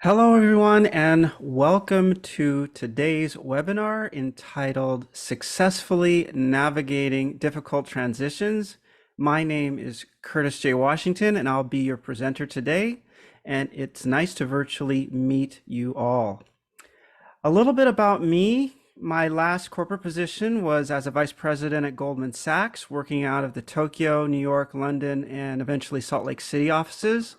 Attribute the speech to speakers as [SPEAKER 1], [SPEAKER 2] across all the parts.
[SPEAKER 1] Hello, everyone, and welcome to today's webinar entitled Successfully Navigating Difficult Transitions. My name is Curtis J. Washington, and I'll be your presenter today, and it's nice to virtually meet you all. A little bit about me. My last corporate position was as a vice president at Goldman Sachs, working out of the Tokyo, New York, London, and eventually Salt Lake City offices.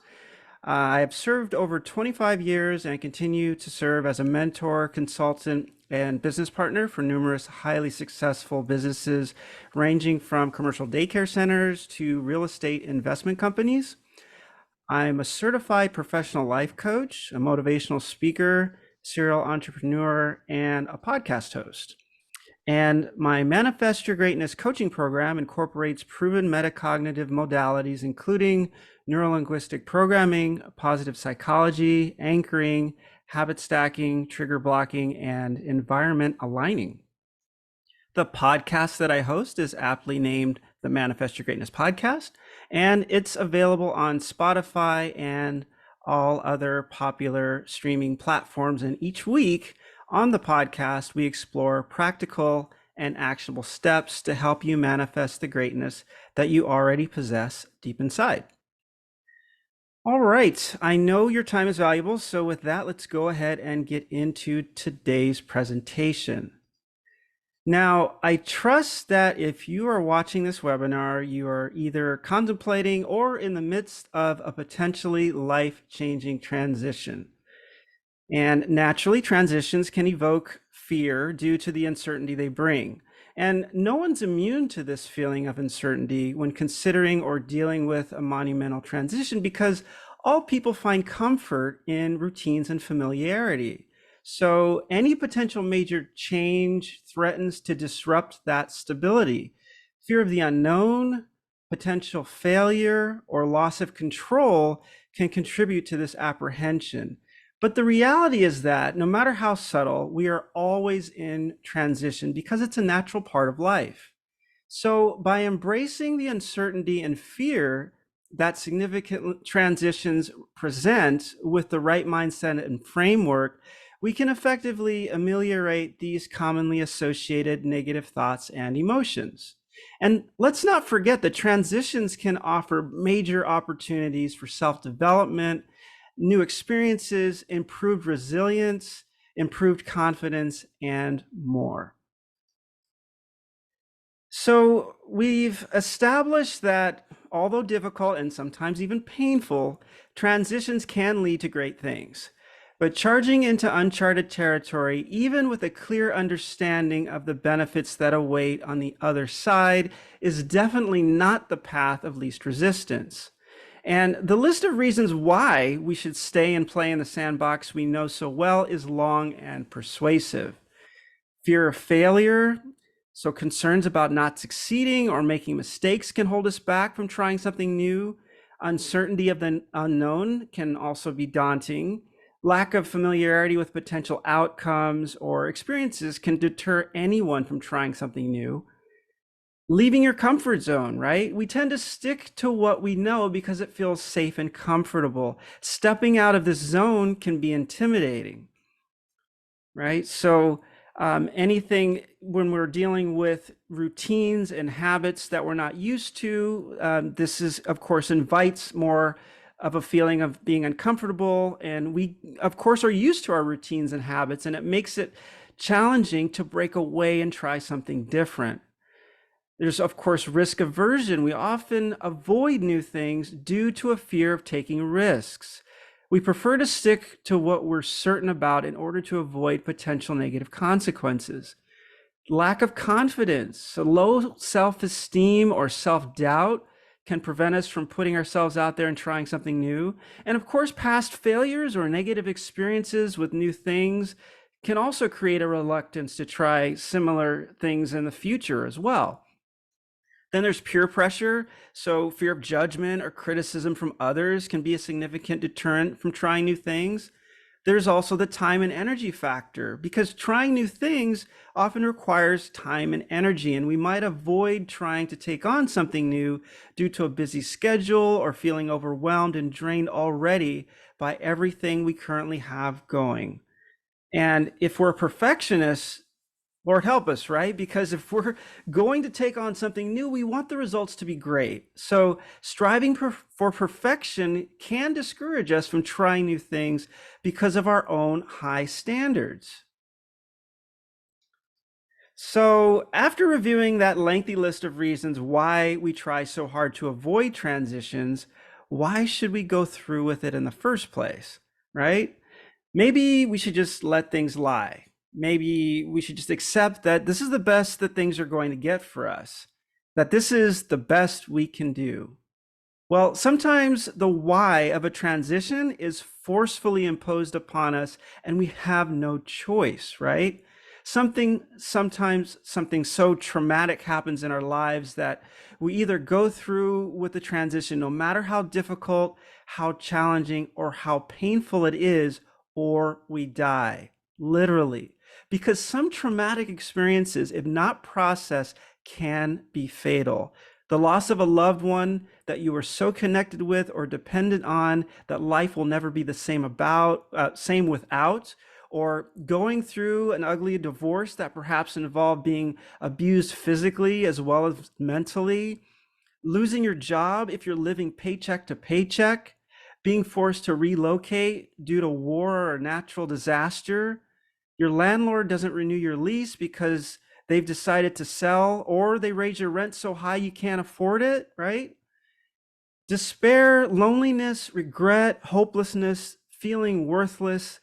[SPEAKER 1] I have served over 25 years and continue to serve as a mentor, consultant, and business partner for numerous highly successful businesses, ranging from commercial daycare centers to real estate investment companies. I'm a certified professional life coach, a motivational speaker, serial entrepreneur, and a podcast host. And my Manifest Your Greatness coaching program incorporates proven metacognitive modalities, including neurolinguistic programming, positive psychology, anchoring, habit stacking, trigger blocking, and environment aligning. The podcast that I host is aptly named the Manifest Your Greatness podcast, and it's available on Spotify and all other popular streaming platforms. And each week on the podcast, we explore practical and actionable steps to help you manifest the greatness that you already possess deep inside. All right, I know your time is valuable, so with that, let's go ahead and get into today's presentation. Now, I trust that if you are watching this webinar, you are either contemplating or in the midst of a potentially life-changing transition. And naturally, transitions can evoke fear due to the uncertainty they bring. And no one's immune to this feeling of uncertainty when considering or dealing with a monumental transition, because all people find comfort in routines and familiarity. So any potential major change threatens to disrupt that stability. Fear of the unknown, potential failure, or loss of control can contribute to this apprehension. But the reality is that no matter how subtle, we are always in transition because it's a natural part of life. So by embracing the uncertainty and fear that significant transitions present with the right mindset and framework, we can effectively ameliorate these commonly associated negative thoughts and emotions. And let's not forget that transitions can offer major opportunities for self-development, new experiences, improved resilience, improved confidence, and more. So we've established that although difficult and sometimes even painful, transitions can lead to great things. But charging into uncharted territory, even with a clear understanding of the benefits that await on the other side, is definitely not the path of least resistance. And the list of reasons why we should stay and play in the sandbox we know so well is long and persuasive. Fear of failure, so concerns about not succeeding or making mistakes can hold us back from trying something new. Uncertainty of the unknown can also be daunting. Lack of familiarity with potential outcomes or experiences can deter anyone from trying something new. Leaving your comfort zone, right? We tend to stick to what we know because it feels safe and comfortable. Stepping out of this zone can be intimidating, right? So anything when we're dealing with routines and habits that we're not used to, this is, of course, invites more of a feeling of being uncomfortable. And we, of course, are used to our routines and habits, and it makes it challenging to break away and try something different. There's, of course, risk aversion. We often avoid new things due to a fear of taking risks. We prefer to stick to what we're certain about in order to avoid potential negative consequences. Lack of confidence, so low self-esteem or self-doubt can prevent us from putting ourselves out there and trying something new. And of course, past failures or negative experiences with new things can also create a reluctance to try similar things in the future as well. Then there's peer pressure. So fear of judgment or criticism from others can be a significant deterrent from trying new things. There's also the time and energy factor because trying new things often requires time and energy, and we might avoid trying to take on something new due to a busy schedule or feeling overwhelmed and drained already by everything we currently have going. And if we're perfectionists, Lord help us, right? Because if we're going to take on something new, we want the results to be great. So striving for perfection can discourage us from trying new things because of our own high standards. So after reviewing that lengthy list of reasons why we try so hard to avoid transitions, why should we go through with it in the first place, right? Maybe we should just let things lie. Maybe we should just accept that this is the best that things are going to get for us, that this is the best we can do. Well, sometimes the why of a transition is forcefully imposed upon us and we have no choice, right? Sometimes something so traumatic happens in our lives that we either go through with the transition, no matter how difficult, how challenging, or how painful it is, or we die, literally. Because some traumatic experiences, if not processed, can be fatal. The loss of a loved one that you were so connected with or dependent on that life will never be the same without, or going through an ugly divorce that perhaps involved being abused physically as well as mentally, losing your job if you're living paycheck to paycheck, being forced to relocate due to war or natural disaster. Your landlord doesn't renew your lease because they've decided to sell, or they raise your rent so high you can't afford it, right? Despair, loneliness, regret, hopelessness, feeling worthless.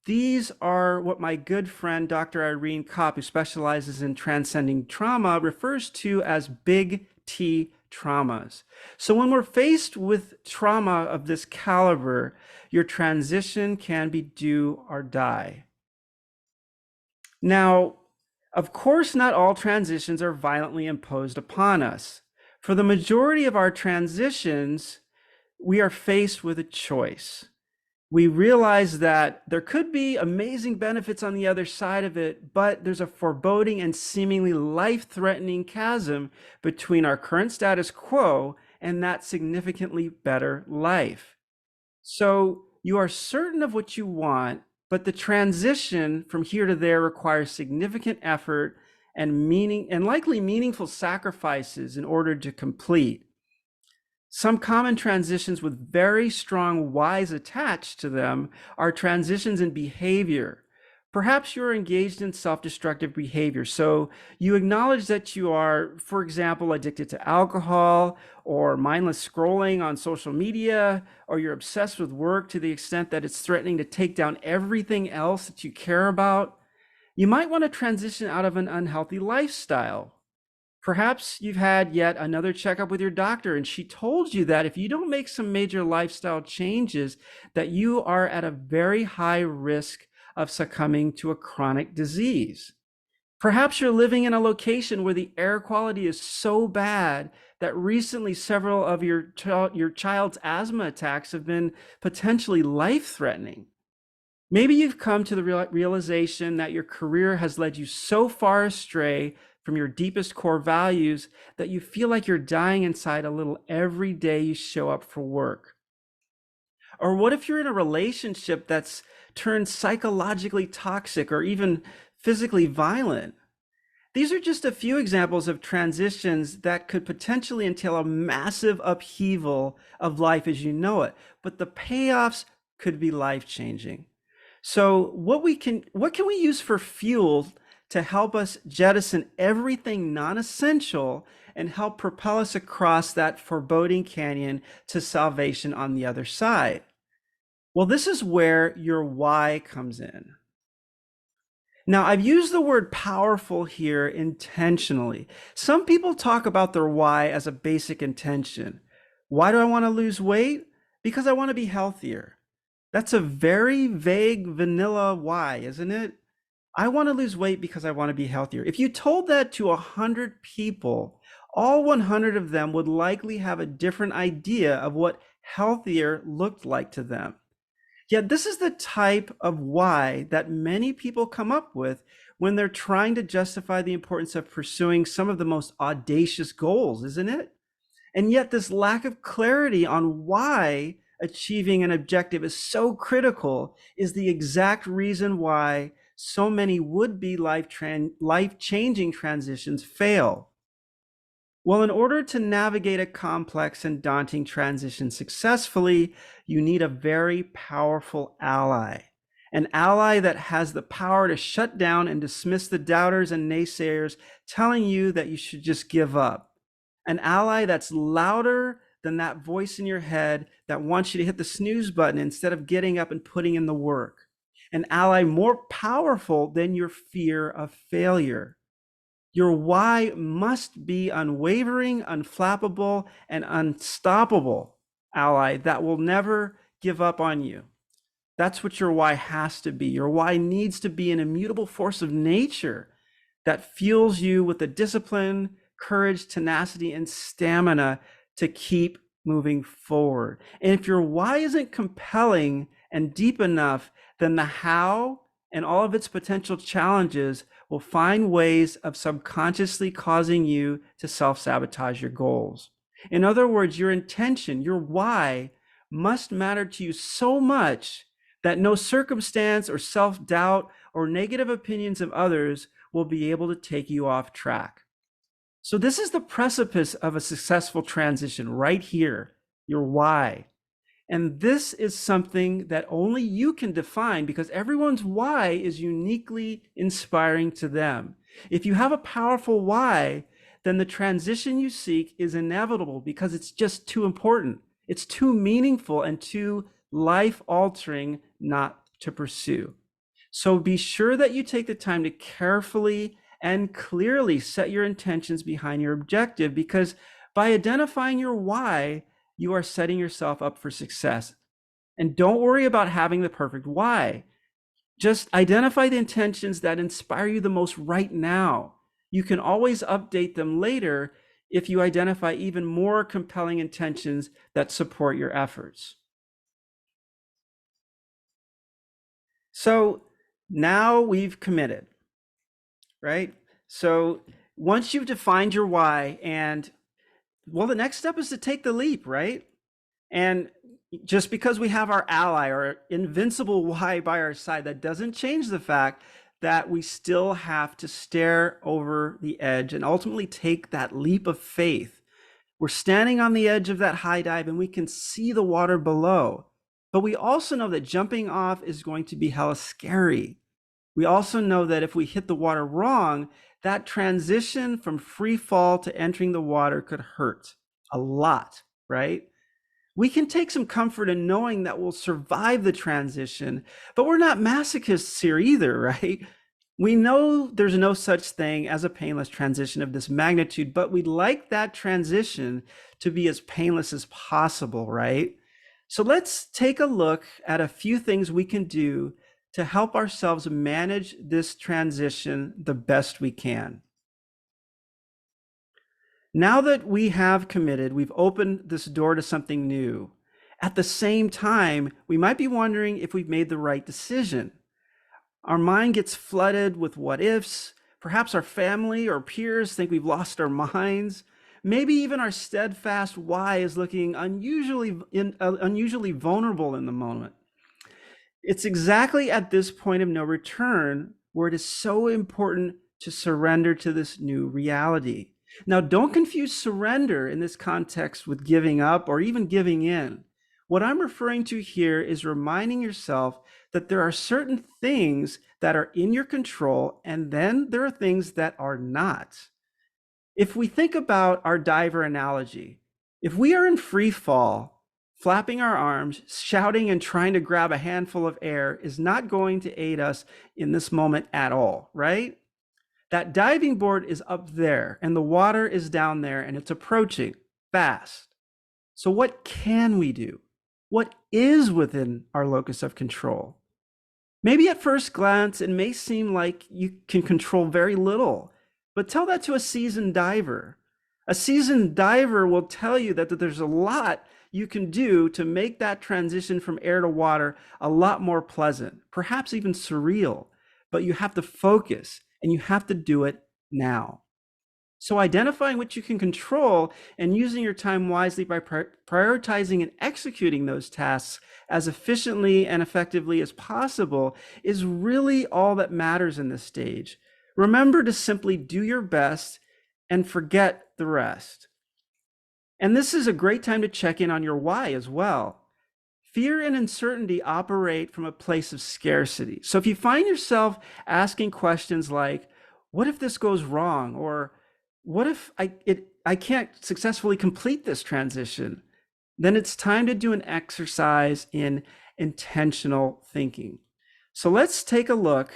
[SPEAKER 1] These are what my good friend, Dr. Irene Kopp, who specializes in transcending trauma, refers to as big T traumas. So when we're faced with trauma of this caliber, your transition can be do or die. Now, of course, not all transitions are violently imposed upon us. For the majority of our transitions, we are faced with a choice. We realize that there could be amazing benefits on the other side of it, but there's a foreboding and seemingly life-threatening chasm between our current status quo and that significantly better life. So you are certain of what you want, but the transition from here to there requires significant effort and meaning and likely meaningful sacrifices in order to complete. Some common transitions with very strong whys attached to them are transitions in behavior. Perhaps you're engaged in self-destructive behavior. So you acknowledge that you are, for example, addicted to alcohol or mindless scrolling on social media, or you're obsessed with work to the extent that it's threatening to take down everything else that you care about. You might want to transition out of an unhealthy lifestyle. Perhaps you've had yet another checkup with your doctor and she told you that if you don't make some major lifestyle changes, that you are at a very high risk of succumbing to a chronic disease. Perhaps you're living in a location where the air quality is so bad that recently several of your child's asthma attacks have been potentially life-threatening. Maybe you've come to the realization that your career has led you so far astray from your deepest core values that you feel like you're dying inside a little every day you show up for work. Or what if you're in a relationship that's turned psychologically toxic or even physically violent? These are just a few examples of transitions that could potentially entail a massive upheaval of life as you know it, but the payoffs could be life-changing. So what can we use for fuel to help us jettison everything non-essential and help propel us across that foreboding canyon to salvation on the other side? Well, this is where your why comes in. Now, I've used the word powerful here intentionally. Some people talk about their why as a basic intention. Why do I want to lose weight? Because I want to be healthier. That's a very vague vanilla why, isn't it? I want to lose weight because I want to be healthier. If you told that to 100 people, all 100 of them would likely have a different idea of what healthier looked like to them. Yet this is the type of why that many people come up with when they're trying to justify the importance of pursuing some of the most audacious goals, isn't it? And yet this lack of clarity on why achieving an objective is so critical is the exact reason why so many would-be life-changing transitions fail. Well, in order to navigate a complex and daunting transition successfully, you need a very powerful ally. An ally that has the power to shut down and dismiss the doubters and naysayers telling you that you should just give up. An ally that's louder than that voice in your head that wants you to hit the snooze button instead of getting up and putting in the work. An ally more powerful than your fear of failure. Your why must be unwavering, unflappable, and unstoppable ally that will never give up on you. That's what your why has to be. Your why needs to be an immutable force of nature that fuels you with the discipline, courage, tenacity, and stamina to keep moving forward. And if your why isn't compelling and deep enough, then the how and all of its potential challenges will find ways of subconsciously causing you to self-sabotage your goals. In other words, your intention, your why, must matter to you so much that no circumstance or self-doubt or negative opinions of others will be able to take you off track. So this is the precipice of a successful transition right here, your why. And this is something that only you can define because everyone's why is uniquely inspiring to them. If you have a powerful why, then the transition you seek is inevitable because it's just too important. It's too meaningful and too life-altering not to pursue. So be sure that you take the time to carefully and clearly set your intentions behind your objective, because by identifying your why, you are setting yourself up for success. And don't worry about having the perfect why. Just identify the intentions that inspire you the most right now. You can always update them later if you identify even more compelling intentions that support your efforts. So now we've committed, right? So once you've defined your why, and well, the next step is to take the leap, right? And just because we have our ally or invincible why by our side, that doesn't change the fact that we still have to stare over the edge and ultimately take that leap of faith. We're standing on the edge of that high dive and we can see the water below, but we also know that jumping off is going to be hella scary. We also know that if we hit the water wrong, that transition from free fall to entering the water could hurt a lot, right? We can take some comfort in knowing that we'll survive the transition, but we're not masochists here either, right? We know there's no such thing as a painless transition of this magnitude, but we'd like that transition to be as painless as possible, right? So let's take a look at a few things we can do to help ourselves manage this transition the best we can. Now that we have committed, we've opened this door to something new. At the same time, we might be wondering if we've made the right decision. Our mind gets flooded with what ifs. Perhaps our family or peers think we've lost our minds. Maybe even our steadfast why is looking unusually vulnerable in the moment. It's exactly at this point of no return where it is so important to surrender to this new reality. Now, don't confuse surrender in this context with giving up or even giving in. What I'm referring to here is reminding yourself that there are certain things that are in your control, and then there are things that are not. If we think about our diver analogy, if we are in free fall, flapping our arms, shouting and trying to grab a handful of air is not going to aid us in this moment at all, right? That diving board is up there and the water is down there and it's approaching fast. So what can we do? What is within our locus of control? Maybe at first glance, it may seem like you can control very little, but tell that to a seasoned diver. A seasoned diver will tell you that there's a lot you can do to make that transition from air to water a lot more pleasant, perhaps even surreal, but you have to focus and you have to do it now. So identifying what you can control and using your time wisely by prioritizing and executing those tasks as efficiently and effectively as possible is really all that matters in this stage. Remember to simply do your best and forget the rest. And this is a great time to check in on your why as well. Fear and uncertainty operate from a place of scarcity. So if you find yourself asking questions like, what if this goes wrong? Or what if I can't successfully complete this transition? Then it's time to do an exercise in intentional thinking. So let's take a look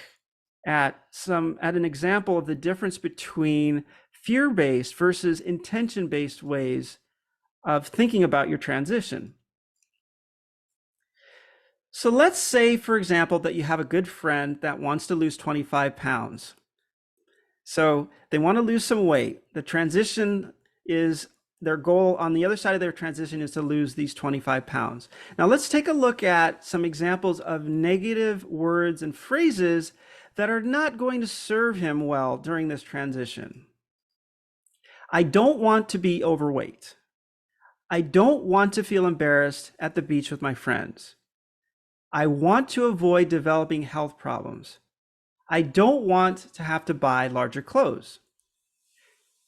[SPEAKER 1] at an example of the difference between fear-based versus intention-based ways of thinking about your transition. So let's say, for example, that you have a good friend that wants to lose 25 pounds. So they want to lose some weight. The transition is their goal on the other side of their transition is to lose these 25 pounds. Now let's take a look at some examples of negative words and phrases that are not going to serve him well during this transition. I don't want to be overweight. I don't want to feel embarrassed at the beach with my friends. I want to avoid developing health problems. I don't want to have to buy larger clothes.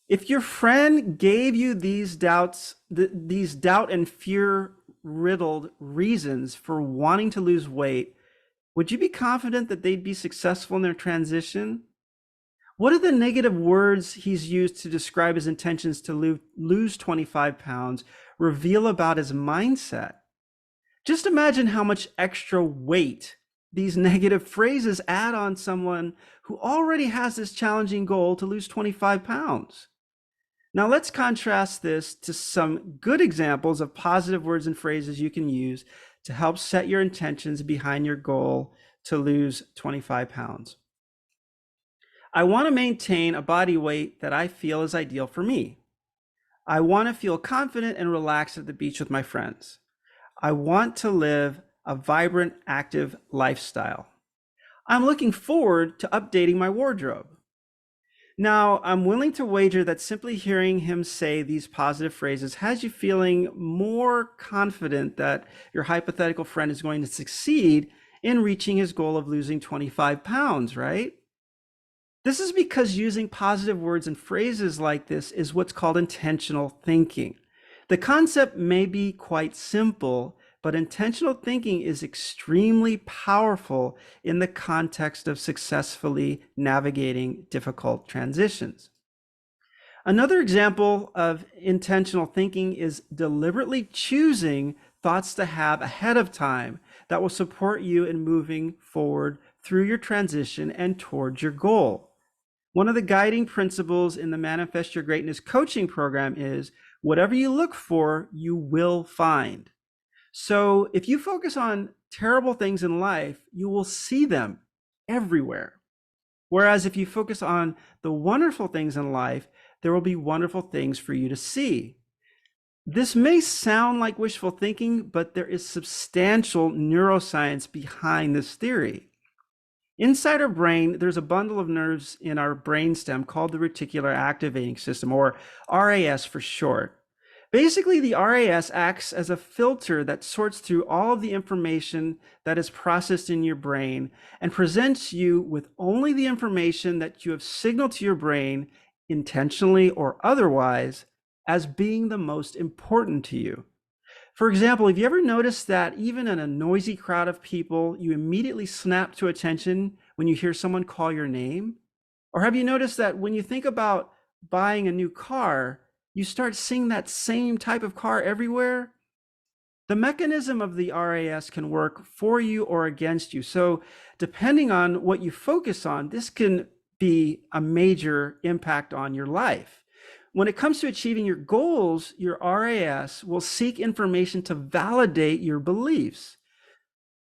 [SPEAKER 1] If your friend gave you these doubts, these doubt and fear riddled reasons for wanting to lose weight, would you be confident that they'd be successful in their transition? What are the negative words he's used to describe his intentions to lose 25 pounds reveal about his mindset? Just imagine how much extra weight these negative phrases add on someone who already has this challenging goal to lose 25 pounds. Now let's contrast this to some good examples of positive words and phrases you can use to help set your intentions behind your goal to lose 25 pounds. I want to maintain a body weight that I feel is ideal for me. I want to feel confident and relaxed at the beach with my friends. I want to live a vibrant, active lifestyle. I'm looking forward to updating my wardrobe. Now, I'm willing to wager that simply hearing him say these positive phrases has you feeling more confident that your hypothetical friend is going to succeed in reaching his goal of losing 25 pounds, right? This is because using positive words and phrases like this is what's called intentional thinking. The concept may be quite simple, but intentional thinking is extremely powerful in the context of successfully navigating difficult transitions. Another example of intentional thinking is deliberately choosing thoughts to have ahead of time that will support you in moving forward through your transition and towards your goal. One of the guiding principles in the Manifest Your Greatness coaching program is whatever you look for, you will find. So if you focus on terrible things in life, you will see them everywhere. Whereas if you focus on the wonderful things in life, there will be wonderful things for you to see. This may sound like wishful thinking, but there is substantial neuroscience behind this theory. Inside our brain, there's a bundle of nerves in our brainstem called the reticular activating system, or RAS for short. Basically, the RAS acts as a filter that sorts through all of the information that is processed in your brain and presents you with only the information that you have signaled to your brain, intentionally or otherwise, as being the most important to you. For example, have you ever noticed that even in a noisy crowd of people, you immediately snap to attention when you hear someone call your name? Or have you noticed that when you think about buying a new car, you start seeing that same type of car everywhere? The mechanism of the RAS can work for you or against you. So depending on what you focus on, this can be a major impact on your life. When it comes to achieving your goals, your RAS will seek information to validate your beliefs.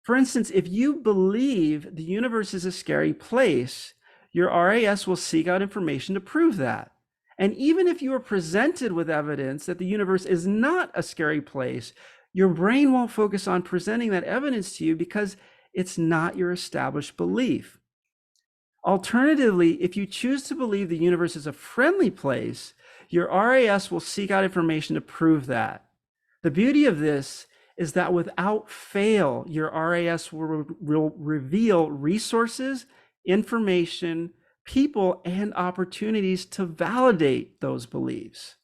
[SPEAKER 1] For instance, if you believe the universe is a scary place, your RAS will seek out information to prove that. And even if you are presented with evidence that the universe is not a scary place, Your brain won't focus on presenting that evidence to you because it's not your established belief. Alternatively, if you choose to believe the universe is a friendly place, your RAS will seek out information to prove that. The beauty of this is that without fail, your RAS will reveal resources, information, people, and opportunities to validate those beliefs.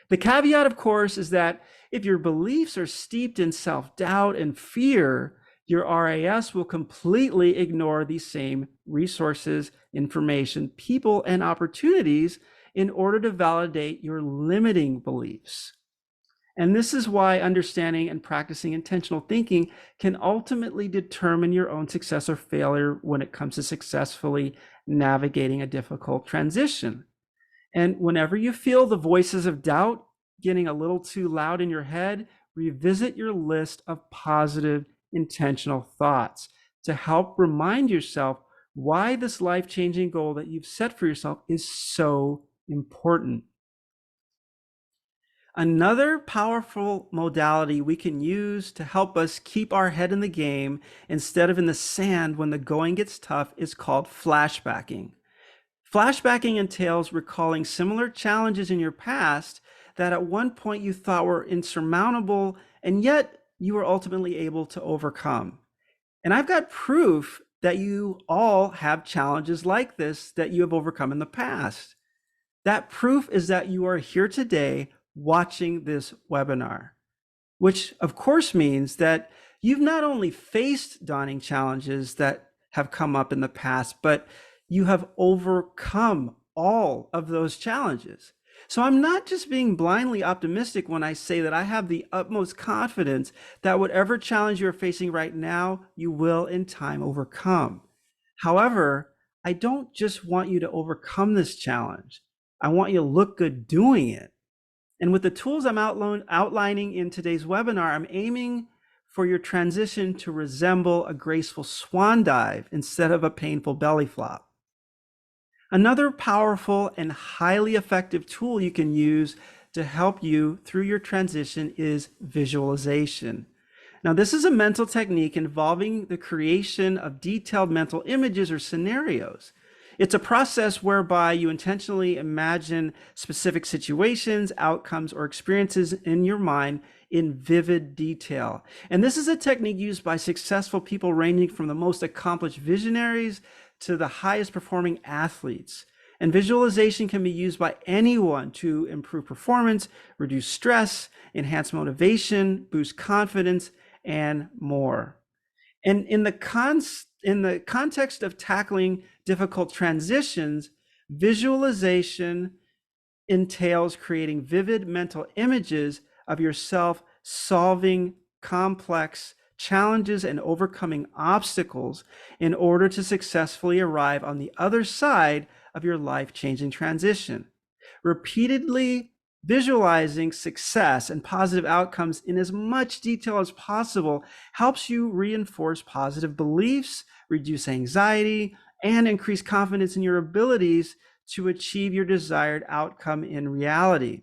[SPEAKER 1] The caveat, of course, is that if your beliefs are steeped in self-doubt and fear, your RAS will completely ignore these same resources, information, people, and opportunities in order to validate your limiting beliefs. And this is why understanding and practicing intentional thinking can ultimately determine your own success or failure when it comes to successfully navigating a difficult transition. And whenever you feel the voices of doubt getting a little too loud in your head, revisit your list of positive, intentional thoughts to help remind yourself why this life-changing goal that you've set for yourself is so important. Another powerful modality we can use to help us keep our head in the game instead of in the sand when the going gets tough is called flashbacking. Flashbacking entails recalling similar challenges in your past that at one point you thought were insurmountable, and yet you were ultimately able to overcome. And I've got proof that you all have challenges like this that you have overcome in the past. That proof is that you are here today watching this webinar, which of course means that you've not only faced daunting challenges that have come up in the past, but you have overcome all of those challenges. So I'm not just being blindly optimistic when I say that I have the utmost confidence that whatever challenge you're facing right now, you will in time overcome. However, I don't just want you to overcome this challenge. I want you to look good doing it. And with the tools I'm outlining in today's webinar, I'm aiming for your transition to resemble a graceful swan dive instead of a painful belly flop. Another powerful and highly effective tool you can use to help you through your transition is visualization. Now, this is a mental technique involving the creation of detailed mental images or scenarios. It's a process whereby you intentionally imagine specific situations, outcomes, or experiences in your mind in vivid detail. And this is a technique used by successful people ranging from the most accomplished visionaries to the highest performing athletes. And visualization can be used by anyone to improve performance, reduce stress, enhance motivation, boost confidence, and more. And in the context of tackling difficult transitions, visualization entails creating vivid mental images of yourself solving complex challenges and overcoming obstacles in order to successfully arrive on the other side of your life-changing transition. Repeatedly visualizing success and positive outcomes in as much detail as possible helps you reinforce positive beliefs, reduce anxiety, and increase confidence in your abilities to achieve your desired outcome in reality.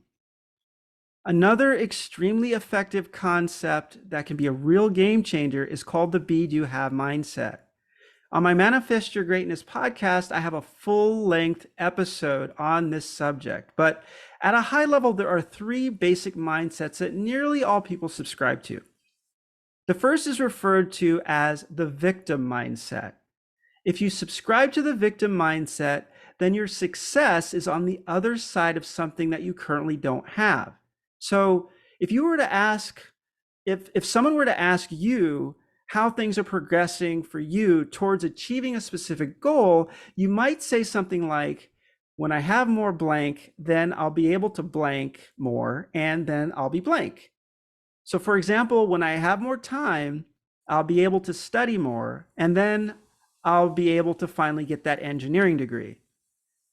[SPEAKER 1] Another extremely effective concept that can be a real game changer is called the Be Do Have mindset. On my Manifest Your Greatness podcast, I have a full-length episode on this subject, but at a high level, there are three basic mindsets that nearly all people subscribe to. The first is referred to as the victim mindset. If you subscribe to the victim mindset, then your success is on the other side of something that you currently don't have. So if you were to ask, if someone were to ask you how things are progressing for you towards achieving a specific goal, you might say something like, when I have more blank, then I'll be able to blank more, and then I'll be blank. So for example, when I have more time, I'll be able to study more, and then I'll be able to finally get that engineering degree.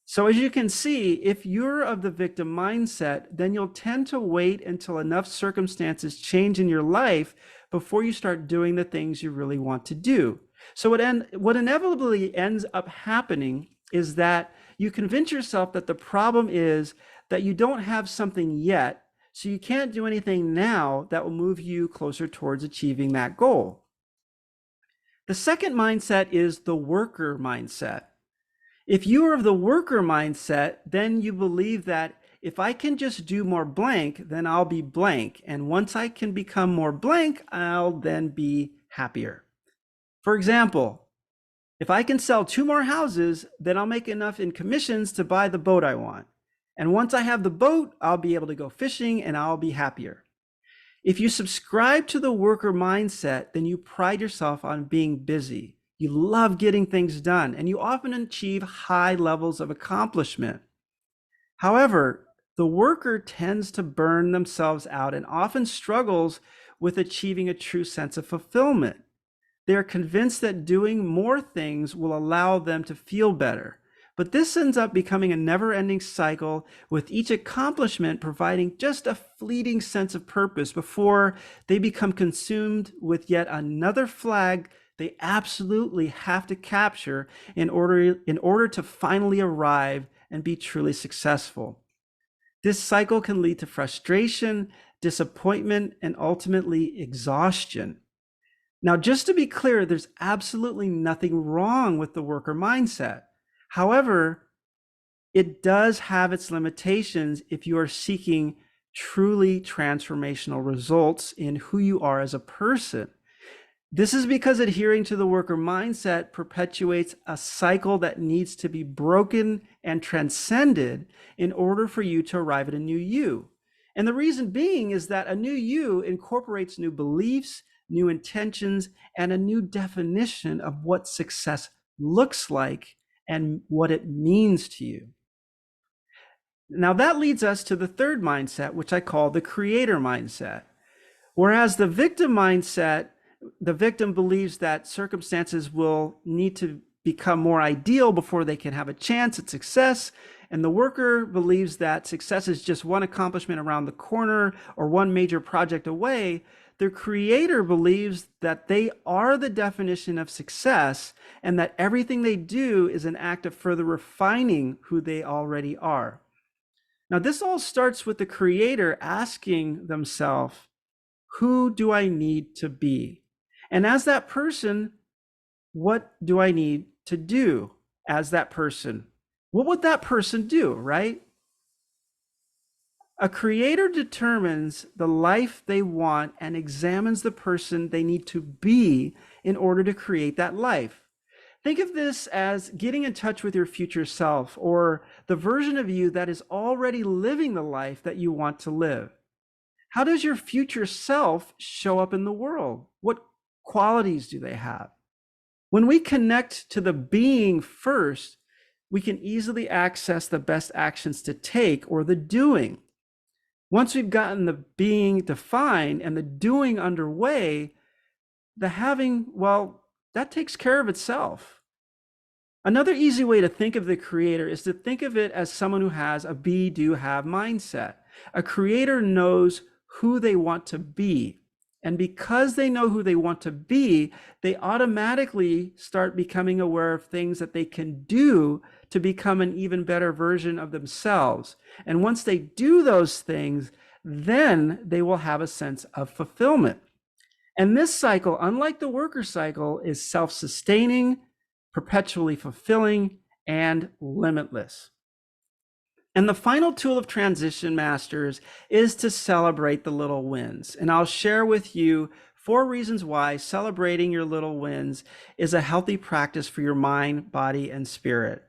[SPEAKER 1] So as you can see, if you're of the victim mindset, then you'll tend to wait until enough circumstances change in your life before you start doing the things you really want to do. So what inevitably ends up happening is that you convince yourself that the problem is that you don't have something yet So you can't do anything now that will move you closer towards achieving that goal. The second mindset is the worker mindset. If you are of the worker mindset, then you believe that if I can just do more blank, then I'll be blank. And once I can become more blank, I'll then be happier. For example, if I can sell 2 more houses, then I'll make enough in commissions to buy the boat I want. And once I have the boat, I'll be able to go fishing and I'll be happier. If you subscribe to the worker mindset, then you pride yourself on being busy. You love getting things done, and you often achieve high levels of accomplishment. However, the worker tends to burn themselves out and often struggles with achieving a true sense of fulfillment. They are convinced that doing more things will allow them to feel better. But this ends up becoming a never-ending cycle, with each accomplishment providing just a fleeting sense of purpose before they become consumed with yet another flag they absolutely have to capture in order to finally arrive and be truly successful. This cycle can lead to frustration, disappointment, and ultimately exhaustion. Now, just to be clear, there's absolutely nothing wrong with the worker mindset. However, it does have its limitations if you are seeking truly transformational results in who you are as a person. This is because adhering to the worker mindset perpetuates a cycle that needs to be broken and transcended in order for you to arrive at a new you. And the reason being is that a new you incorporates new beliefs, new intentions, and a new definition of what success looks like and what it means to you. Now that leads us to the third mindset, which I call the creator mindset. Whereas the victim mindset, the victim believes that circumstances will need to become more ideal before they can have a chance at success. And the worker believes that success is just one accomplishment around the corner or one major project away. The creator believes that they are the definition of success and that everything they do is an act of further refining who they already are. Now, this all starts with the creator asking themselves, who do I need to be? And as that person, what do I need to do as that person? What would that person do, right? A creator determines the life they want and examines the person they need to be in order to create that life. Think of this as getting in touch with your future self, or the version of you that is already living the life that you want to live. How does your future self show up in the world? What qualities do they have? When we connect to the being first, we can easily access the best actions to take, or the doing. Once we've gotten the being defined and the doing underway, the having, well, that takes care of itself. Another easy way to think of the creator is to think of it as someone who has a be, do, have mindset. A creator knows who they want to be. And because they know who they want to be, they automatically start becoming aware of things that they can do to become an even better version of themselves. And once they do those things, then they will have a sense of fulfillment. And this cycle, unlike the worker cycle, is self-sustaining, perpetually fulfilling, and limitless. And the final tool of Transition Masters is to celebrate the little wins. And I'll share with you 4 reasons why celebrating your little wins is a healthy practice for your mind, body, and spirit.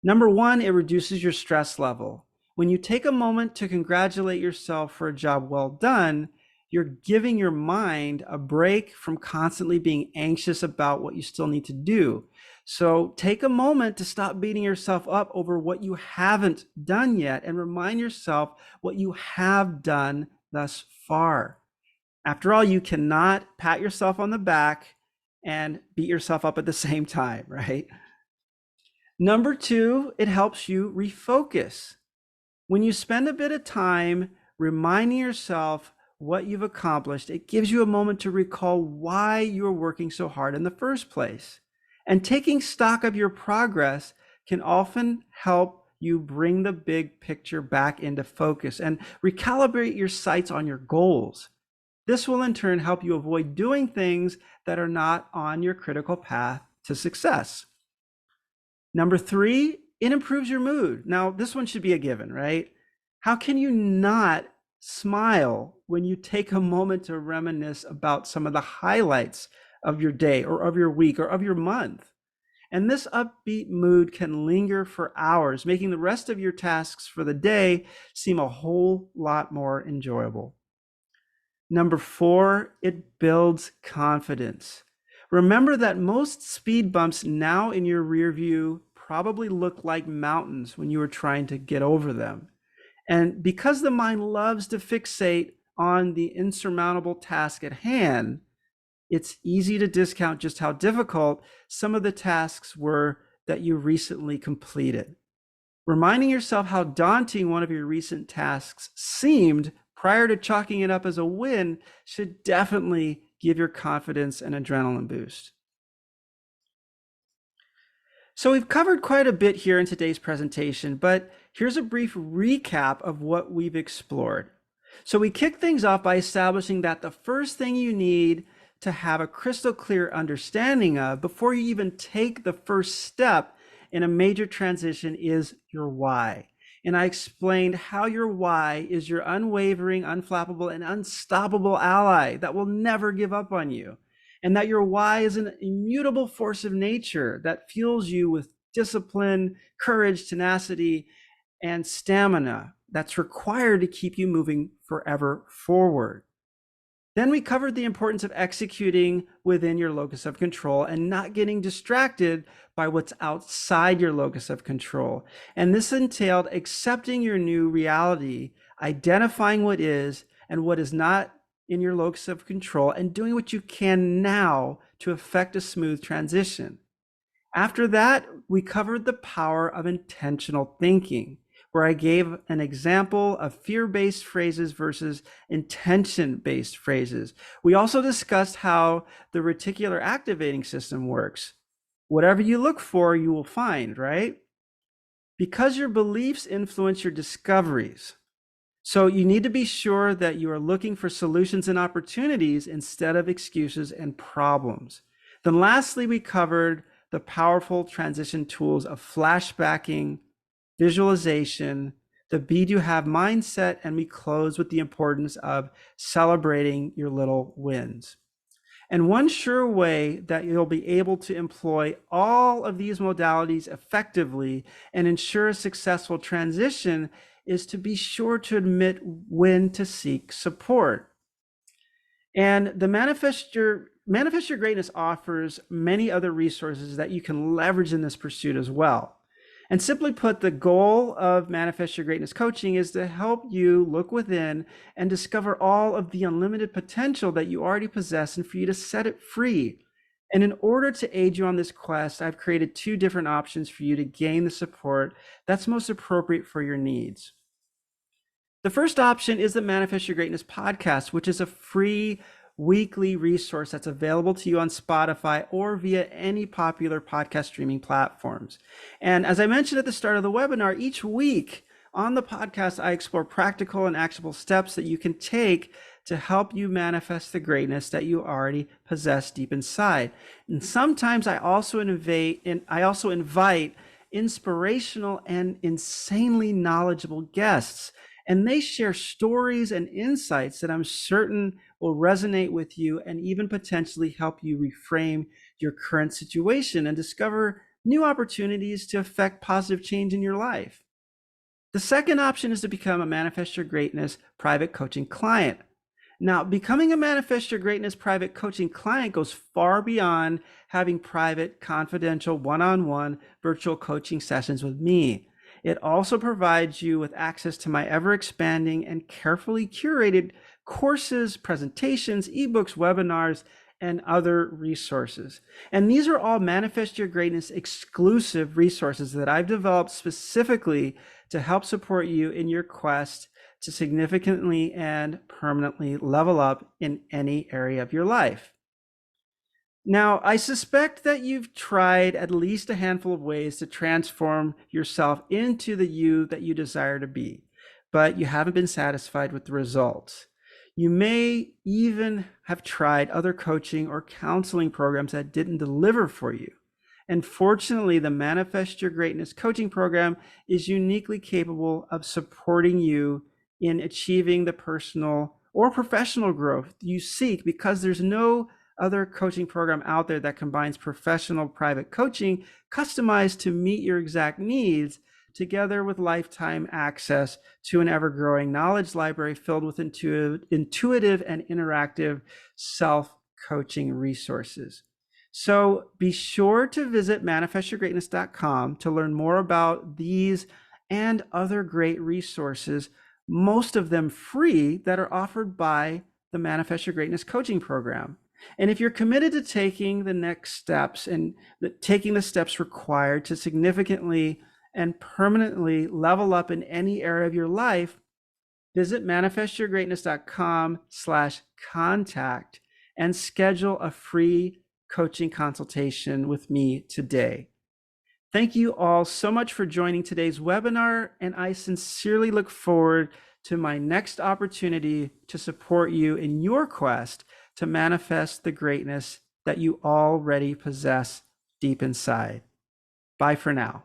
[SPEAKER 1] Number 1, it reduces your stress level. When you take a moment to congratulate yourself for a job well done, you're giving your mind a break from constantly being anxious about what you still need to do. So take a moment to stop beating yourself up over what you haven't done yet and remind yourself what you have done thus far. After all, you cannot pat yourself on the back and beat yourself up at the same time, right? Number 2, it helps you refocus. When you spend a bit of time reminding yourself what you've accomplished, it gives you a moment to recall why you were working so hard in the first place. And taking stock of your progress can often help you bring the big picture back into focus and recalibrate your sights on your goals. This will in turn help you avoid doing things that are not on your critical path to success. Number three, it improves your mood. Now, this one should be a given, right? How can you not smile when you take a moment to reminisce about some of the highlights of your day or of your week or of your month? And this upbeat mood can linger for hours, making the rest of your tasks for the day seem a whole lot more enjoyable. Number four, it builds confidence. Remember that most speed bumps now in your rear view probably look like mountains when you were trying to get over them. And because the mind loves to fixate on the insurmountable task at hand, it's easy to discount just how difficult some of the tasks were that you recently completed. Reminding yourself how daunting one of your recent tasks seemed prior to chalking it up as a win should definitely give your confidence an adrenaline boost. So we've covered quite a bit here in today's presentation, but here's a brief recap of what we've explored. So we kick things off by establishing that the first thing you need to have a crystal clear understanding of before you even take the first step in a major transition is your why. And I explained how your why is your unwavering, unflappable, and unstoppable ally that will never give up on you. And that your why is an immutable force of nature that fuels you with discipline, courage, tenacity, and stamina that's required to keep you moving forever forward. Then we covered the importance of executing within your locus of control and not getting distracted by what's outside your locus of control. And this entailed accepting your new reality, identifying what is and what is not in your locus of control, and doing what you can now to effect a smooth transition. After that, we covered the power of intentional thinking, where I gave an example of fear-based phrases versus intention-based phrases. We also discussed how the reticular activating system works. Whatever you look for, you will find, right? Because your beliefs influence your discoveries. So you need to be sure that you are looking for solutions and opportunities instead of excuses and problems. Then lastly, we covered the powerful transition tools of flashbacking, visualization, the be do have mindset, and we close with the importance of celebrating your little wins. And one sure way that you'll be able to employ all of these modalities effectively and ensure a successful transition is to be sure to admit when to seek support. And the Manifest Your Greatness offers many other resources that you can leverage in this pursuit as well. And simply put, the goal of Manifest Your Greatness coaching is to help you look within and discover all of the unlimited potential that you already possess and for you to set it free. And in order to aid you on this quest, I've created two different options for you to gain the support that's most appropriate for your needs. The first option is the Manifest Your Greatness podcast, which is a free weekly resource that's available to you on Spotify or via any popular podcast streaming platforms. And as I mentioned at the start of the webinar, each week on the podcast, I explore practical and actionable steps that you can take to help you manifest the greatness that you already possess deep inside. And sometimes I also invite inspirational and insanely knowledgeable guests, and they share stories and insights that I'm certain will resonate with you and even potentially help you reframe your current situation and discover new opportunities to affect positive change in your life. The second option is to become a Manifest Your Greatness private coaching client. Now, becoming a Manifest Your Greatness private coaching client goes far beyond having private, confidential, one-on-one virtual coaching sessions with me. It also provides you with access to my ever-expanding and carefully curated courses, presentations, ebooks, webinars, and other resources. And these are all Manifest Your Greatness exclusive resources that I've developed specifically to help support you in your quest to significantly and permanently level up in any area of your life. Now, I suspect that you've tried at least a handful of ways to transform yourself into the you that you desire to be, but you haven't been satisfied with the results. You may even have tried other coaching or counseling programs that didn't deliver for you. And fortunately, the Manifest Your Greatness coaching program is uniquely capable of supporting you in achieving the personal or professional growth you seek, because there's no other coaching program out there that combines professional private coaching customized to meet your exact needs, together with lifetime access to an ever-growing knowledge library filled with intuitive and interactive self-coaching resources. So be sure to visit manifestyourgreatness.com to learn more about these and other great resources, most of them free, that are offered by the Manifest Your Greatness coaching program. And if you're committed to taking the next steps and taking the steps required to significantly and permanently level up in any area of your life, visit manifestyourgreatness.com/contact and schedule a free coaching consultation with me today. Thank you all so much for joining today's webinar, and I sincerely look forward to my next opportunity to support you in your quest to manifest the greatness that you already possess deep inside. Bye for now.